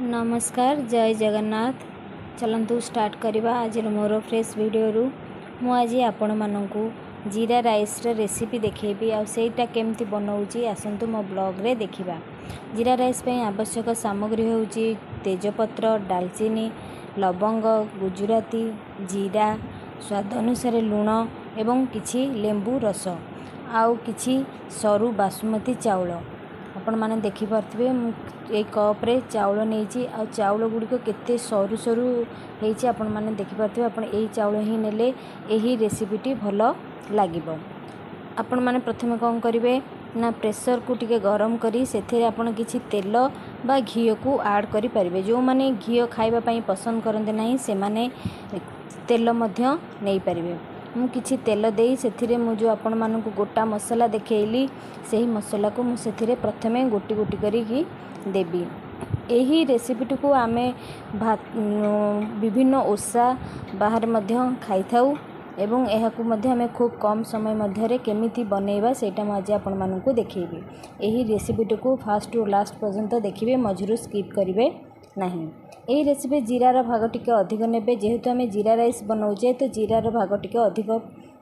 नमस्कार जय जगन्नाथ। चलतु स्टार्ट करवा आज मोर फ्रेश वीडियो मु आज आपण मानू जीरा राइस रेसिपी देखेबी आईटा केमती बनाऊँगी आसतु मो ब्लॉग रे देखिबा। जीरा राइस पे आवश्यक सामग्री होउची तेजपत्र, दालचीनी, लवंग, गुजराती, जीरा, स्वाद अनुसार लूण एवं किछि लेंबू रस आउ किछि सरू बासमती चाउल। आपण माने देखि पारथिबे एक कप रे चाउल नेछि आ चाउल गुडी को केते सरू सरू हेछि आपण माने देखि पारथिबे। आपण एही चाउल ही नेले एही रेसिपीटी भलो लागिबो। आपण माने प्रथमे कोन करिवे ना प्रेशर को टिके गरम करी सेथेरे आपण किछि तेल बा घी को ऐड करि परिबे। जो माने घी खाइबा पई पसंद करंते नाही से माने तेल मध्य नै परिबे। मु किछि तेल देई सेथिरे मु जो आपण मानकु गोटा मसला देखेइली सेही मसला को मु सेथिरे प्रथमे गोटी गोटी करी की देबी। एही रेसिपीटी को आमे विभिन्न ओषा बाहर मध्य खाइ थाउ एवं एहाकु मध्य हमें खूब कम समय मध्य केमिति बनैबा सेटा मु आज आपण मानकु देखैबी। एही रेसिपीटी को फास्ट टू लास्ट पर्यंत देखिबे, मझुरु स्किप करिवे नहीं। यही रेसिपी जीरार भाग टिके अधिक नेबे जेहेतु आम जीरा राइस बनाऊे तो जीरार भाग टिके अधिक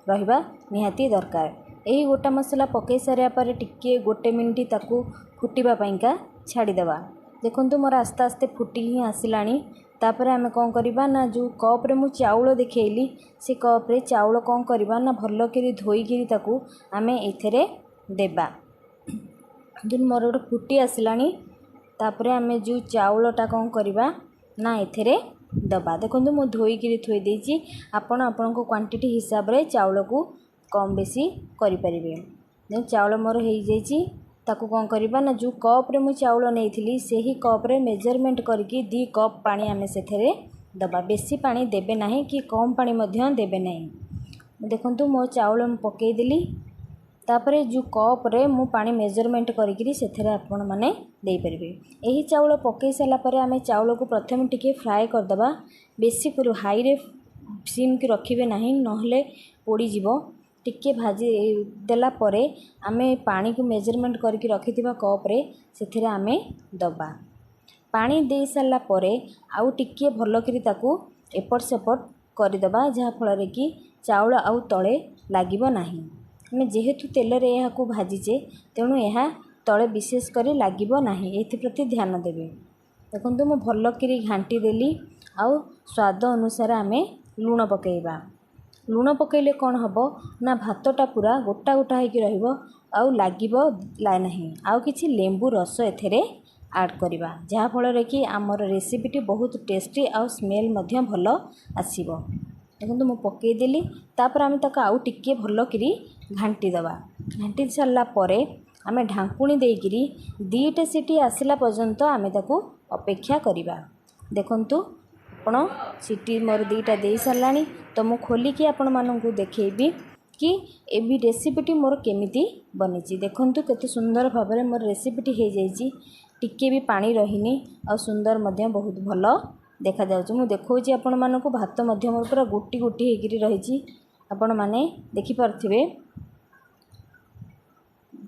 रहिबा निहाती दरकार। यही गोटा मसला पकई सारा पर टिके गोटे मिनिट ताकू फुटिबा पाइंका छाड़ीदेवा। देखंतु मोर आस्ते आस्ते फुटी ही आसिलानी। तापर आमे कौन करबा ना जो कप रे मु चाउल देखैली से कप रे चाउल कौन करबा ना भलो करी धोई करी ताकू आमे एथरे देबा। दिन मोर गोटे फुटी आसिलानी तापर आमे जो चाउलटा कौन करबा ना एथरे दबा। देखो मु धोईकी थोई देछि, आपण आपण क्वांटिटी हिसाब रे चाउल को कम बेसी करि परिबे। चाउल मोर हो जाइछि ताकू कौन करबा ना जो कप रे मु चाउल नेइथिली सेही कप रे मेजरमेंट करके 2 कप पानी आमे सेथरे दबा। बेसी पानी देबे नाही कि कम पानी मध्य देबे नाही। देखंतु मो चाउल मु पकेई देली तापरे जो कप रे मु पानी मेजरमेंट करिकरी सेथरे आपण माने देई परिबे। एही चाउल पकेई साला परे आमे चाउल को प्रथम टिके फ्राए कर दबा। बेसी कर हाई रे सिम की रखिबे नाही नहले पोड़ी जीवो। टिके भाजी देला परे आमे पानी को मेजरमेंट करके रखिथिबा कप रे सेथरे आमे दबा। पानी दे साला परे आउ टिके भलो करी ताकू एपट सेपट कर दबा जहा फल रे कि चाउल आउ तळे लागिबो नाही। आमे जेहेतु तेल रे यहा को भाजीचे तेणु यहा तळे विशेष करी लागिबो नाही, एथि प्रति ध्यान देबे। देखंतु मु भलो करी घांटी देली आउ स्वाद अनुसार आमे लूण पकेइबा। लूण पकेइले कोन हबो ना भातटा पूरा गोटा गोटा होइकी रहिबो आउ लागिबो नाही। आउ किछि लेंबू रस एथरे ऐड करिबा जहा फल रे कि हमर रेसिपीटी बहुत टेस्टी आउ स्मेल मध्य भलो आसीबो। देखंतु मु पकेइ देली तापर आमे ताका आउ टिके भलो करी घांटी दबा। घांटी सारला परे आमे ढांकुणी देइकिरी 2टा सीटी आसिला पर्यंत आमे ताकू अपेक्षा करिबा। देखंतु आपण सीटी मोर 2टा दे सारलानी तो मु खोलिकी आपण मानकू देखैबी कि एबी रेसिपीटी मोर केमिति बनिची। देखंतु केते सुंदर भाबरे मोर रेसिपीटी हे जाइची, टिके भी पानी रहिनी आ सुंदर मध्य बहुत भलो देखा जाउची। मु देखौची आपण मानकू भात मध्य मोर पूरा गोटी गोटी हेगिरी रहिची, आपण माने देखि पारथिबे।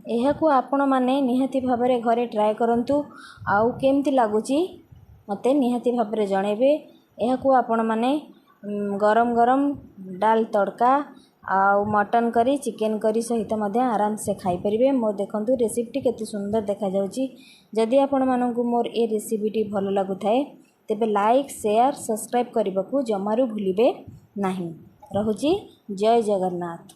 एहाकू आपण माने निहाती भाबरे घरे ट्राए करंतु आउ केमती लागुची मते निहाती भाबरे जणेबे। एहाकू आपण माने गरम गरम डाल तड़का आउ मटन करी चिकेन करी सहित मध्य आराम से खाई परिबे। मोर देखंतु रेसिपीटी केते सुंदर देखा जाउची। जदि आपण मानकू मोर ए रेसिपीटी भलो लागु थाए तेबे लाइक शेयर सब्सक्राइब करबाकू जमारू भूलिबे नाही। रहुची जय जगन्नाथ।